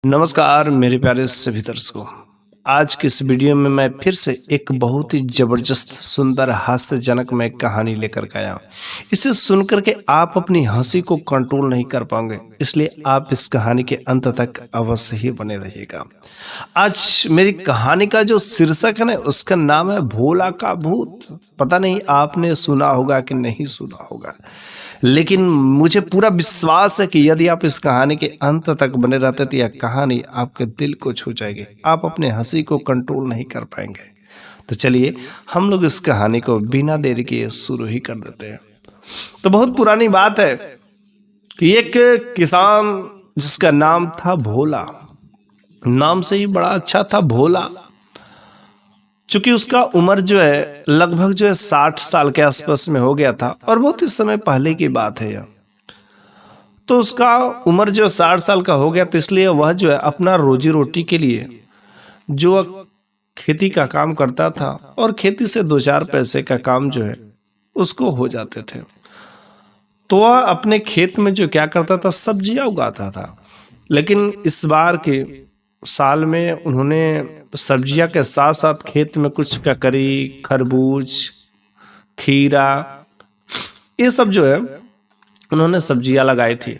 नमस्कार मेरे प्यारे सभी दर्शकों। आज की इस वीडियो में मैं फिर से एक बहुत ही जबरदस्त सुंदर हास्यजनक मैं कहानी लेकर के आया हूँ। इसे सुनकर के आप अपनी हंसी को कंट्रोल नहीं कर पाओगे, इसलिए आप इस कहानी के अंत तक अवश्य ही बने रहिएगा। आज मेरी कहानी का जो शीर्षक है ना, उसका नाम है भोला का भूत। पता नहीं आपने सुना होगा कि नहीं सुना होगा, लेकिन मुझे पूरा विश्वास है कि यदि आप इस कहानी के अंत तक बने रहते तो यह कहानी आपके दिल को छू जाएगी। आप अपने हंसी को कंट्रोल नहीं कर पाएंगे। तो चलिए हम लोग इस कहानी को बिना देरी किए शुरू ही कर देते हैं। तो बहुत पुरानी बात है कि एक किसान जिसका नाम था भोला, नाम से ही बड़ा अच्छा था भोला। चूंकि उसका उम्र जो है लगभग 60 साल के आसपास में हो गया था और बहुत ही समय पहले की बात है यह। तो उसका उम्र 60 साल का हो गया, तो इसलिए वह जो है अपना रोजी रोटी के लिए जो खेती का काम करता था और खेती से 2-4 पैसे का काम जो है उसको हो जाते थे। तो वह अपने खेत में जो क्या करता था, सब्जियां उगाता था। लेकिन इस बार के साल में उन्होंने सब्जियां के साथ साथ खेत में कुछ ककड़ी, खरबूज, खीरा, ये सब जो है उन्होंने सब्जियां लगाई थी।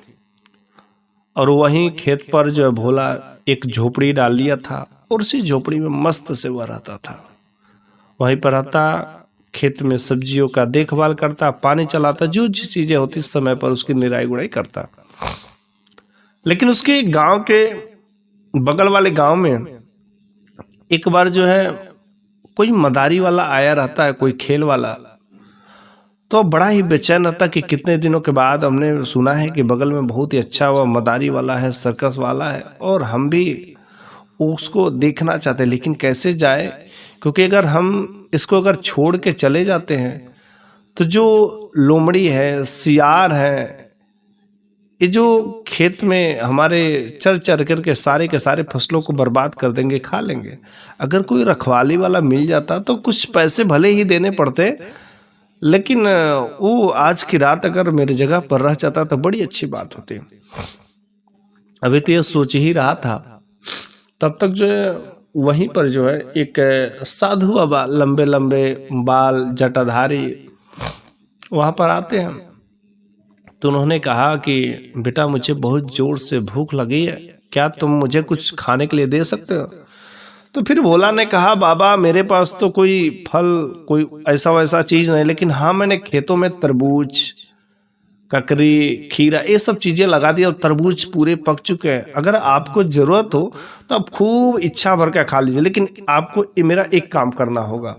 और वहीं खेत पर जो है भोला एक झोपड़ी डाल लिया था और उसी झोपड़ी में मस्त से वह रहता था। वहीं पर रहता, खेत में सब्जियों का देखभाल करता, पानी चलाता, जो चीजें होती समय पर उसकी निराई गुड़ाई करता। लेकिन उसके गांव के बगल वाले गांव में एक बार जो है कोई मदारी वाला आया रहता है, कोई खेल वाला। तो बड़ा ही बेचैन रहता कि कितने दिनों के बाद हमने सुना है कि बगल में बहुत ही अच्छा वह मदारी वाला है, सर्कस वाला है, और हम भी उसको देखना चाहते हैं, लेकिन कैसे जाए, क्योंकि अगर हम इसको अगर छोड़ के चले जाते हैं तो जो लोमड़ी है, सियार है, ये जो खेत में हमारे चर चर करके सारे के सारे फसलों को बर्बाद कर देंगे, खा लेंगे। अगर कोई रखवाली वाला मिल जाता तो कुछ पैसे भले ही देने पड़ते, लेकिन वो आज की रात अगर मेरी जगह पर रह जाता तो बड़ी अच्छी बात होती। अभी तो ये सोच ही रहा था, तब तक जो है वहीं पर जो है एक साधु बाबा, लंबे लंबे बाल, जटाधारी, वहाँ पर आते हैं। तो उन्होंने कहा कि बेटा मुझे बहुत जोर से भूख लगी है, क्या तुम मुझे कुछ खाने के लिए दे सकते हो? तो फिर भोला ने कहा, बाबा मेरे पास तो कोई फल, कोई ऐसा वैसा चीज नहीं, लेकिन हाँ मैंने खेतों में तरबूज, ककड़ी, खीरा, ये सब चीजें लगा दी और तरबूज पूरे पक चुके हैं। अगर आपको जरूरत हो तो आप खूब इच्छा भर के खा लीजिए, लेकिन आपको मेरा एक काम करना होगा।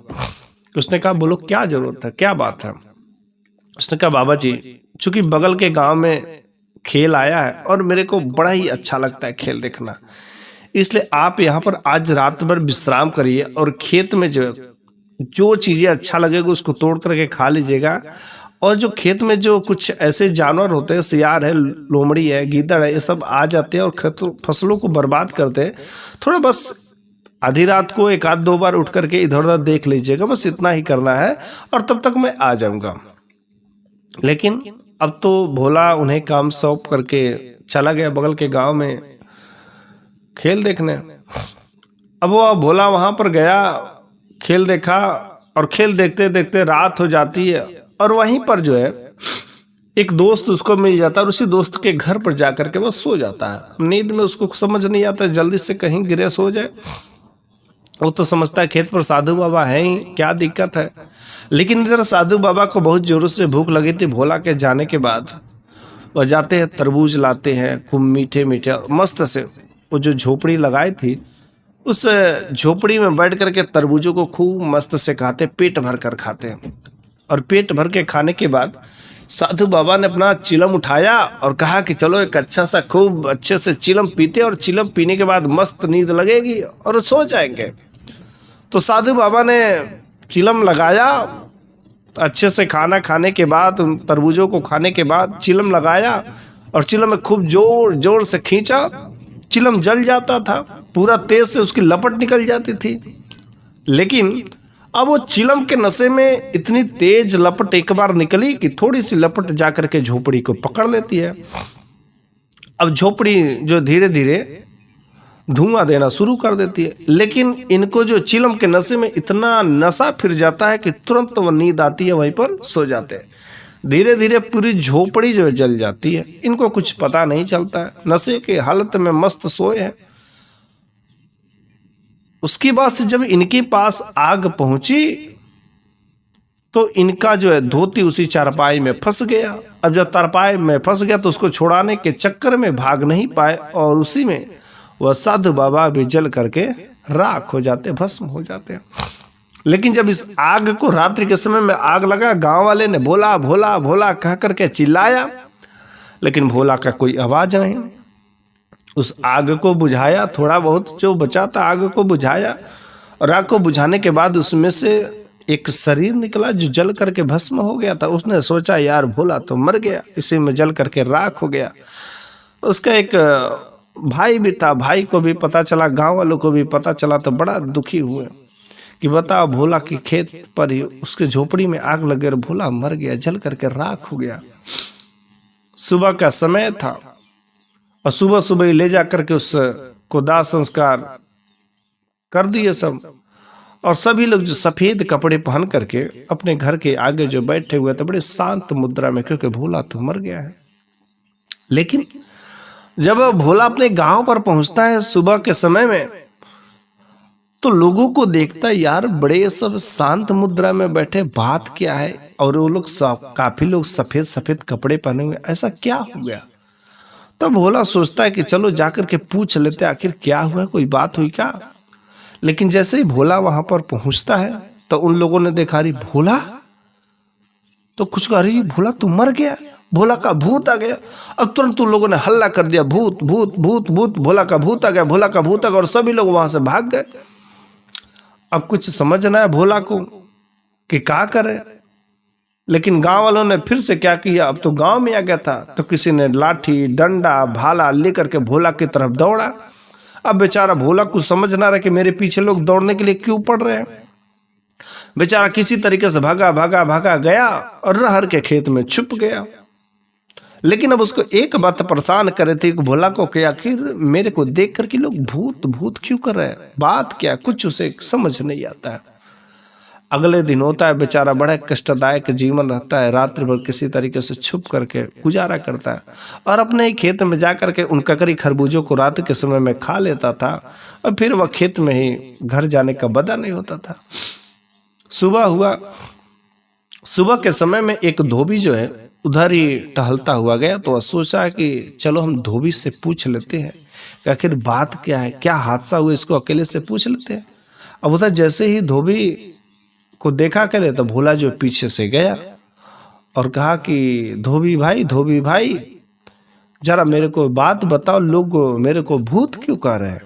उसने कहा बोलो क्या जरूरत है, क्या बात है? उसने कहा बाबा जी, चूंकि बगल के गांव में खेल आया है और मेरे को बड़ा ही अच्छा लगता है खेल देखना, इसलिए आप यहाँ पर आज रात भर विश्राम करिए और खेत में जो चीजें अच्छा लगेगा उसको तोड़ करके खा लीजिएगा। और जो खेत में जो कुछ ऐसे जानवर होते हैं, सियार है, लोमड़ी है, गीदड़ है, ये सब आ जाते हैं और फसलों को बर्बाद करते हैं। थोड़ा बस आधी रात को 1-2 बार उठ करके इधर उधर देख लीजिएगा, बस इतना ही करना है और तब तक मैं आ जाऊंगा। लेकिन अब तो भोला उन्हें काम सौंप करके चला गया बगल के गांव में खेल देखने। अब वो भोला वहां पर गया, खेल देखा, और खेल देखते देखते रात हो जाती है। और वहीं पर जो है एक दोस्त उसको मिल जाता है और उसी दोस्त के घर पर जाकर के वो सो जाता है। नींद में उसको समझ नहीं आता जल्दी से कहीं गिरे सो जाए। वो तो समझता है खेत पर साधु बाबा है ही, क्या दिक्कत है। लेकिन इधर साधु बाबा को बहुत जोरों से भूख लगी थी। भोला के जाने के बाद वह जाते हैं, तरबूज लाते हैं, खूब मीठे मीठे मस्त से। वो जो झोपड़ी लगाई थी उस झोपड़ी में बैठ करके तरबूजों को खूब मस्त से खाते, पेट भर कर खाते हैं। और पेट भर के खाने के बाद साधु बाबा ने अपना चिलम उठाया और कहा कि चलो एक अच्छा सा खूब अच्छे से चिलम पीते, और चिलम पीने के बाद मस्त नींद लगेगी और सो जाएंगे। तो साधु बाबा ने चिलम लगाया, अच्छे से खाना खाने के बाद, उन तरबूजों को खाने के बाद चिलम लगाया और चिलम में खूब जोर जोर से खींचा। चिलम जल जाता था, पूरा तेज से उसकी लपट निकल जाती थी। लेकिन अब वो चिलम के नशे में इतनी तेज लपट एक बार निकली कि थोड़ी सी लपट जाकर के झोपड़ी को पकड़ लेती है। अब झोपड़ी जो धीरे धीरे धुआं देना शुरू कर देती है। लेकिन इनको जो चिलम के नशे में इतना नशा फिर जाता है कि तुरंत वो नींद आती है, वहीं पर सो जाते हैं। धीरे धीरे पूरी झोपड़ी जो है जल जाती है, इनको कुछ पता नहीं चलता है, नशे के हालत में मस्त सोए हैं। उसके बाद से जब इनके पास आग पहुंची तो इनका जो है धोती उसी चारपाई में फंस गया। अब जब चारपाई में फंस गया तो उसको छुड़ाने के चक्कर में भाग नहीं पाए और उसी में वह साधु बाबा भी जल करके राख हो जाते, भस्म हो जाते हैं। लेकिन जब इस आग को रात्रि के समय में आग लगा, गांव वाले ने भोला भोला भोला कह करके चिल्लाया, लेकिन भोला का कोई आवाज नहीं। उस आग को बुझाया, थोड़ा बहुत जो बचा था आग को बुझाया, और आग को बुझाने के बाद उसमें से एक शरीर निकला जो जल करके भस्म हो गया था। उसने सोचा यार भोला तो मर गया, इसी में जल करके राख हो गया। उसका एक भाई भी था, भाई को भी पता चला, गांव वालों को भी पता चला, तो बड़ा दुखी हुए कि बताओ भोला की खेत पर ही उसके झोपड़ी में आग लगे और भोला मर गया, जल करके राख हो गया। सुबह का समय था और सुबह सुबह ही ले जा करके उसको दाह संस्कार कर दिए सब। और सभी लोग जो सफेद कपड़े पहन करके अपने घर के आगे जो बैठे हुए थे बड़े शांत मुद्रा में, क्योंकि भोला तो मर गया है। लेकिन जब भोला अपने गांव पर पहुंचता है सुबह के समय में, तो लोगों को देखता है यार बड़े सब शांत मुद्रा में बैठे, बात क्या है? और वो लोग काफी लोग सफेद सफेद कपड़े पहने हुए, ऐसा क्या हो गया? तब भोला सोचता है कि चलो जाकर के पूछ लेते आखिर क्या हुआ, कोई बात हुई क्या। लेकिन जैसे ही भोला वहां पर पहुंचता है तो उन लोगों ने देखा रही भोला, तो कुछ कह रही भोला तू मर गया, भोला का भूत आ गया। अब तुरंत उन लोगों ने हल्ला कर दिया, भूत भूत भूत भूत, भोला का भूत आ गया, भोला का भूत आ गया, और सभी लोग वहां से भाग गए। अब कुछ समझना है भोला को कि क्या करे। लेकिन गांव वालों ने फिर से क्या किया, अब तो गांव में आ गया था, तो किसी ने लाठी डंडा भाला लेकर के भोला की तरफ दौड़ा। अब बेचारा भोला कुछ समझ ना रहा कि मेरे पीछे लोग दौड़ने के लिए क्यों पड़ रहे हैं। बेचारा किसी तरीके से भागा भागा भागा गया और रहर के खेत में छुप गया। लेकिन अब उसको एक बात परेशान करे थी कि भोला को कि आखिर मेरे को देख करके लोग भूत भूत क्यों कर रहे हैं, बात क्या, कुछ उसे समझ नहीं आता है। अगले दिन होता है, बेचारा बड़ा कष्टदायक जीवन रहता है, रात्रि भर किसी तरीके से छुप करके गुजारा करता है और अपने ही खेत में जा करके उन ककड़ी खरबूजों को रात के समय में खा लेता था और फिर वह खेत में ही घर जाने का बदा नहीं होता था। सुबह हुआ, सुबह के समय में एक धोबी जो है उधर ही टहलता हुआ गया, तो वह सोचा कि चलो हम धोबी से पूछ लेते हैं कि आखिर बात क्या है, क्या हादसा हुआ, इसको अकेले से पूछ लेते हैं। अब उधर जैसे ही धोबी को देखा करे तो भोला जो पीछे से गया और कहा कि धोबी भाई जरा मेरे को बात बताओ, लोग मेरे को भूत क्यों कह रहे हैं।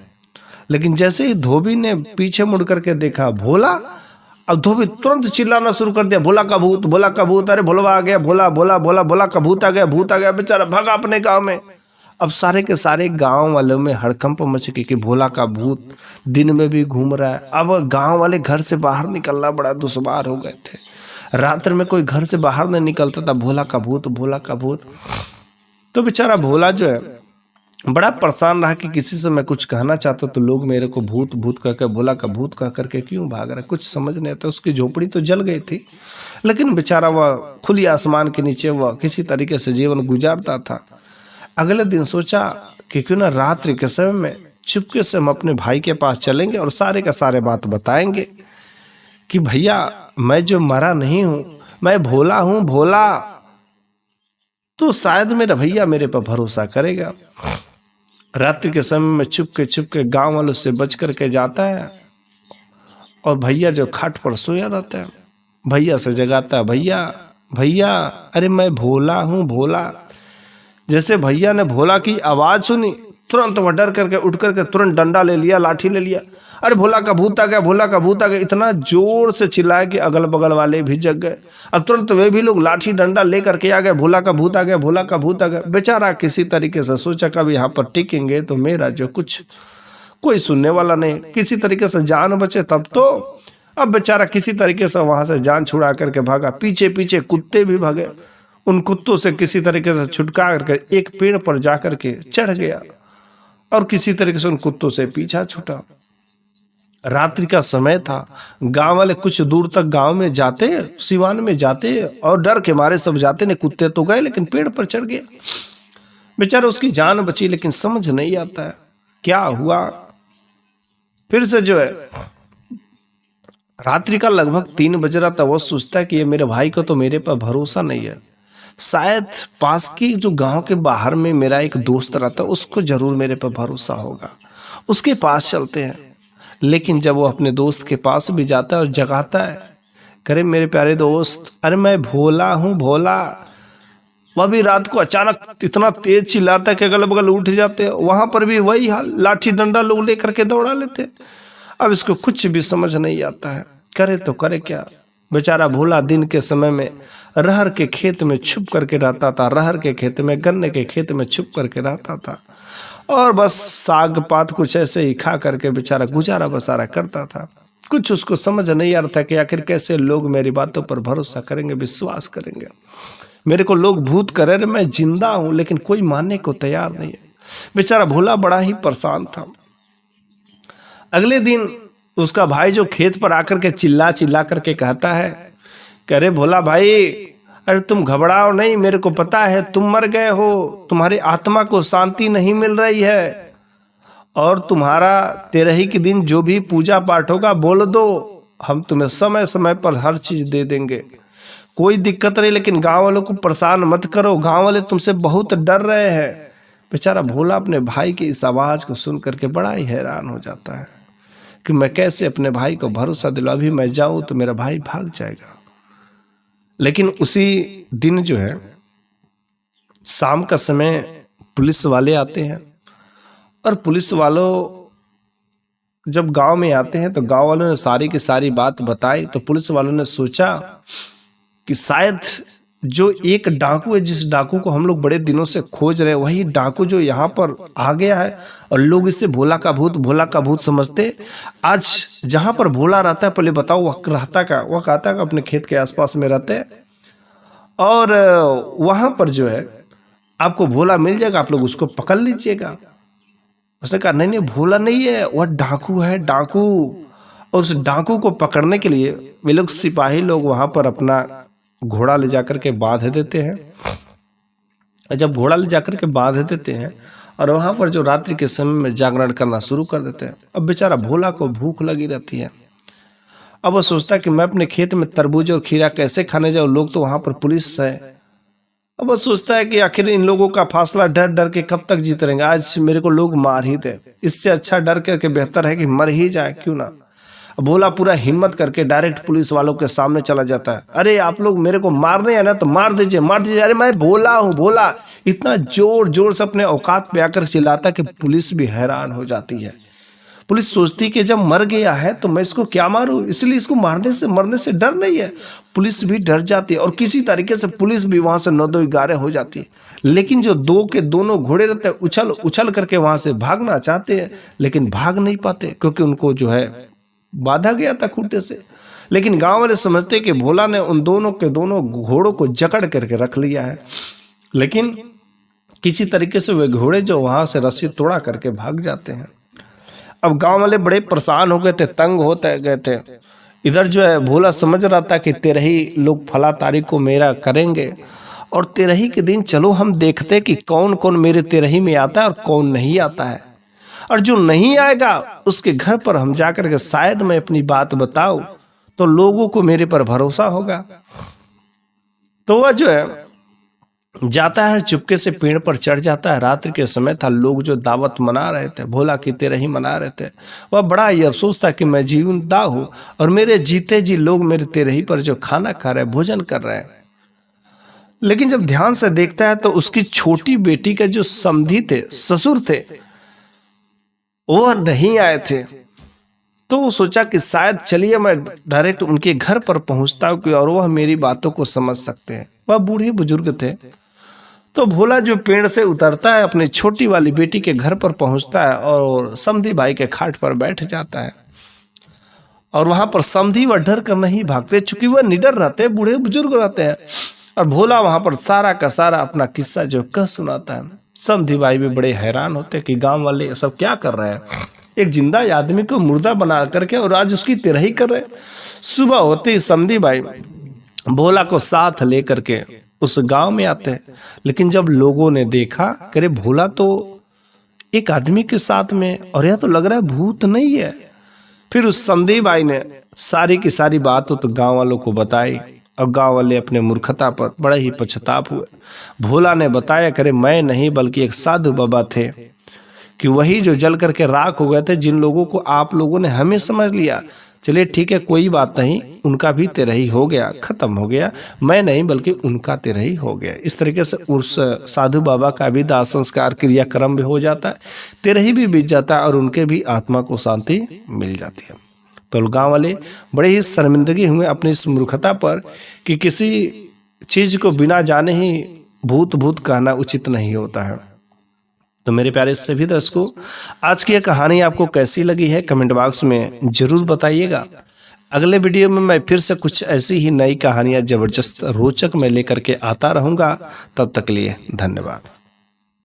लेकिन जैसे ही धोबी ने पीछे मुड़ करके देखा भोला, अब धोबी तुरंत चिल्लाना शुरू कर दिया, भोला का भूत, भोला का भूत, अरे भोला आ गया, भोला भोला भोला भोला का भूत आ गया, भूत आ गया। बेचारा भागा अपने गांव में। अब सारे के सारे गांव वालों में हड़कंप मच गई कि भोला का भूत दिन में भी घूम रहा है। अब गांव वाले घर से बाहर निकलना बड़ा दुश्वार हो गए थे, रात्रि में कोई घर से बाहर नहीं निकलता था, भोला का भूत, भोला का भूत। तो बेचारा भोला जो है बड़ा परेशान रहा कि किसी से मैं कुछ कहना चाहता तो लोग मेरे को भूत भूत कहकर, भोला का भूत कह करके क्यों भाग रहा है, कुछ समझ नहीं आता। उसकी झोपड़ी तो जल गई थी, लेकिन बेचारा वह खुली आसमान के नीचे वह किसी तरीके से जीवन गुजारता था। अगले दिन सोचा कि क्यों ना रात्रि के समय में चुपके से हम अपने भाई के पास चलेंगे और सारे का सारे बात बताएंगे कि भैया मैं जो मरा नहीं हूँ, मैं भोला हूँ, भोला, तो शायद मेरा भैया मेरे पर भरोसा करेगा। रात्रि के समय में चुपके गांव वालों से बच करके जाता है और भैया जो खाट पर सोया रहता है भैया से जगाता है, भैया भैया अरे मैं भोला हूँ, भोला। जैसे भैया ने भोला की आवाज सुनी तुरंत वह डर करके उठ करके तुरंत डंडा ले लिया, लाठी ले लिया, अरे भोला का भूत आ गया, भोला का भूत आ गया। इतना जोर से चिल्लाए कि अगल बगल वाले भी जग गए। अब तुरंत वे भी लोग लाठी डंडा ले करके आ गए, भोला का भूत आ गया, भोला का भूत आ गया। बेचारा किसी तरीके से सोचा कभी यहाँ पर टिकेंगे तो मेरा जो कुछ कोई सुनने वाला नहीं, किसी तरीके से जान बचे तब तो। अब बेचारा किसी तरीके से वहां से जान छुड़ा करके भागा, पीछे पीछे कुत्ते भी भागे, उन कुत्तों से किसी तरीके से छुटका करके एक पेड़ पर जाकर के चढ़ गया और किसी तरीके से उन कुत्तों से पीछा छूटा। रात्रि का समय था, गांव वाले कुछ दूर तक गांव में जाते, सिवान में जाते और डर के मारे सब जाते ने। कुत्ते तो गए लेकिन पेड़ पर चढ़ गए, बेचारा उसकी जान बची, लेकिन समझ नहीं आता है क्या हुआ। फिर से जो है रात्रि का लगभग 3 बज रहा था, वो सोचता है कि ये मेरे भाई को तो मेरे पर भरोसा नहीं है, शायद पास की जो गांव के बाहर में मेरा एक दोस्त रहता, उसको जरूर मेरे पर भरोसा होगा, उसके पास चलते हैं। लेकिन जब वो अपने दोस्त के पास भी जाता है और जगाता है, करे मेरे प्यारे दोस्त, अरे मैं भोला हूँ भोला। वह भी रात को अचानक इतना तेज चिल्लाता है कि अगल बगल उठ जाते हैं। वहां पर भी वही हाल, लाठी डंडा लोग लेकर के दौड़ा लेते। अब इसको कुछ भी समझ नहीं आता है, करे तो करे क्या। बेचारा भोला दिन के समय में रहर के खेत में छुप करके रहता था, रहर के खेत में, गन्ने के खेत में छुप करके रहता था, और बस साग पात कुछ ऐसे ही खा करके बेचारा गुजारा बसारा करता था। कुछ उसको समझ नहीं आ रहा था कि आखिर कैसे लोग मेरी बातों पर भरोसा करेंगे, विश्वास करेंगे। मेरे को लोग भूत करे रहे, मैं जिंदा हूं, लेकिन कोई मानने को तैयार नहीं है। बेचारा भोला बड़ा ही परेशान था। अगले दिन उसका भाई जो खेत पर आकर के चिल्ला चिल्ला करके कहता है, करे भोला भाई, अरे तुम घबराओ नहीं, मेरे को पता है तुम मर गए हो, तुम्हारी आत्मा को शांति नहीं मिल रही है, और तुम्हारा 13 के दिन जो भी पूजा पाठ होगा बोल दो, हम तुम्हें समय समय पर हर चीज दे देंगे, कोई दिक्कत नहीं, लेकिन गांव वालों को परेशान मत करो, गांव वाले तुमसे बहुत डर रहे हैं। बेचारा भोला अपने भाई की इस आवाज को सुन करके बड़ा ही हैरान हो जाता है कि मैं कैसे अपने भाई को भरोसा दिलाऊं, अभी मैं जाऊं तो मेरा भाई भाग जाएगा। लेकिन उसी दिन जो है शाम का समय पुलिस वाले आते हैं, और पुलिस वालों जब गांव में आते हैं तो गांव वालों ने सारी की सारी बात बताई। तो पुलिस वालों ने सोचा कि शायद जो एक डाकू है, जिस डाकू को हम लोग बड़े दिनों से खोज रहे हैं, वही डाकू जो यहाँ पर आ गया है, और लोग इसे भोला का भूत समझते। आज जहाँ पर भोला रहता है, पहले बताओ वह रहता का, वह कहता है अपने खेत के आसपास में रहते हैं, और वहाँ पर जो है आपको भोला मिल जाएगा, आप लोग उसको पकड़ लीजिएगा। उसने कहा नहीं नहीं, भोला नहीं है, वह डाकू है, डाकू। और उस डाकू को पकड़ने के लिए वे लोग सिपाही लोग वहाँ पर अपना घोड़ा ले जाकर के बांध देते हैं। जब घोड़ा ले जाकर के बांध देते हैं और वहां पर जो रात्रि के समय में जागरण करना शुरू कर देते हैं। अब बेचारा भोला को भूख लगी रहती है। अब वो सोचता है कि मैं अपने खेत में तरबूज और खीरा कैसे खाने जाऊं, लोग तो वहां पर पुलिस है। अब वो सोचता है कि आखिर इन लोगों का फासला डर डर के कब तक जीते रहेंगे, आज मेरे को लोग मार ही दे, इससे अच्छा डर करके बेहतर है कि मर ही जाए क्यों ना। भोला पूरा हिम्मत करके डायरेक्ट पुलिस वालों के सामने चला जाता है। अरे आप लोग मेरे को मारने है ना तो मार दीजिए, मार दीजिए, अरे मैं भोला हूँ भोला। इतना जोर जोर से अपने औकात पे आकर चिल्लाता कि पुलिस भी हैरान हो जाती है। पुलिस सोचती कि जब मर गया है तो मैं इसको क्या मारूं, इसलिए इसको मरने से डर नहीं है। पुलिस भी डर जाती है और किसी तरीके से पुलिस भी वहां से 9-2-11 हो जाती है। लेकिन जो दो के दोनों घोड़े रहते हैं उछल उछल करके वहां से भागना चाहते हैं, लेकिन भाग नहीं पाते क्योंकि उनको जो है बांधा गया था खूंटे से। लेकिन गांव वाले समझते कि भोला ने उन दोनों के दोनों घोड़ों को जकड़ करके रख लिया है। लेकिन किसी तरीके से वे घोड़े जो वहां से रस्सी तोड़ा करके भाग जाते हैं। अब गांव वाले बड़े परेशान हो गए थे, तंग होते गए थे। इधर जो है भोला समझ रहा था कि 13 लोग फला तारीख को मेरा करेंगे, और 13 के दिन चलो हम देखते कि कौन कौन मेरे 13 में आता है और कौन नहीं आता है, और जो नहीं आएगा उसके घर पर हम जाकर के शायद मैं अपनी बात बताऊं तो लोगों को मेरे पर भरोसा होगा। तो वह जो है जाता है, चुपके से पेड़ पर चढ़ जाता है। रात्रि के समय था, लोग जो दावत मना रहे थे, भोला की 13 मना रहे थे। वह बड़ा ही अफसोस था कि मैं जीवंदा हूं और मेरे जीते जी लोग मेरे 13 पर जो खाना खा रहे, भोजन कर रहे हैं। लेकिन जब ध्यान से देखता है तो उसकी छोटी बेटी के जो समधी थे, ससुर थे, वो नहीं आए थे। तो वो सोचा कि शायद चलिए मैं डायरेक्ट उनके घर पर पहुंचता हूं और वह मेरी बातों को समझ सकते हैं। वह बूढ़े बुजुर्ग थे। तो भोला जो पेड़ से उतरता है, अपनी छोटी वाली बेटी के घर पर पहुंचता है और समधी भाई के खाट पर बैठ जाता है। और वहां पर समधी वह डर कर नहीं भागते, चूंकि वह निडर रहते, बूढ़े बुजुर्ग रहते हैं। और भोला वहां पर सारा का सारा अपना किस्सा जो कह सुनाता है। समधी भाई भी बड़े हैरान होते कि गांव वाले सब क्या कर रहे हैं, एक जिंदा आदमी को मुर्दा बना करके और आज उसकी तिरही कर रहे हैं। सुबह होते ही समधी भाई भोला को साथ लेकर के उस गांव में आते हैं, लेकिन जब लोगों ने देखा करे भोला तो एक आदमी के साथ में, और यह तो लग रहा है भूत नहीं है। फिर उस समधी भाई ने सारी की सारी बात तो गांव वालों को बताई और गांव वाले अपने मूर्खता पर बड़े ही पछताप हुए। भोला ने बताया करे मैं नहीं बल्कि एक साधु बाबा थे कि वही जो जल करके राख हो गए थे, जिन लोगों को आप लोगों ने हमें समझ लिया। चलिए ठीक है, कोई बात नहीं, उनका भी तिरही हो गया, खत्म हो गया, मैं नहीं बल्कि उनका तिरही हो गया। इस तरीके से उस साधु बाबा का भी दाह संस्कार क्रियाक्रम भी हो जाता है, तिरही भी बीत जाता है और उनके भी आत्मा को शांति मिल जाती है। तो गाँव वाले बड़े ही शर्मिंदगी हुए अपनी इस मूर्खता पर कि किसी चीज को बिना जाने ही भूत भूत कहना उचित नहीं होता है। तो मेरे प्यारे सभी दर्शकों, आज की यह कहानी आपको कैसी लगी है कमेंट बॉक्स में जरूर बताइएगा। अगले वीडियो में मैं फिर से कुछ ऐसी ही नई कहानियां जबरदस्त रोचक मैं लेकर के आता रहूंगा। तब तक के लिए धन्यवाद।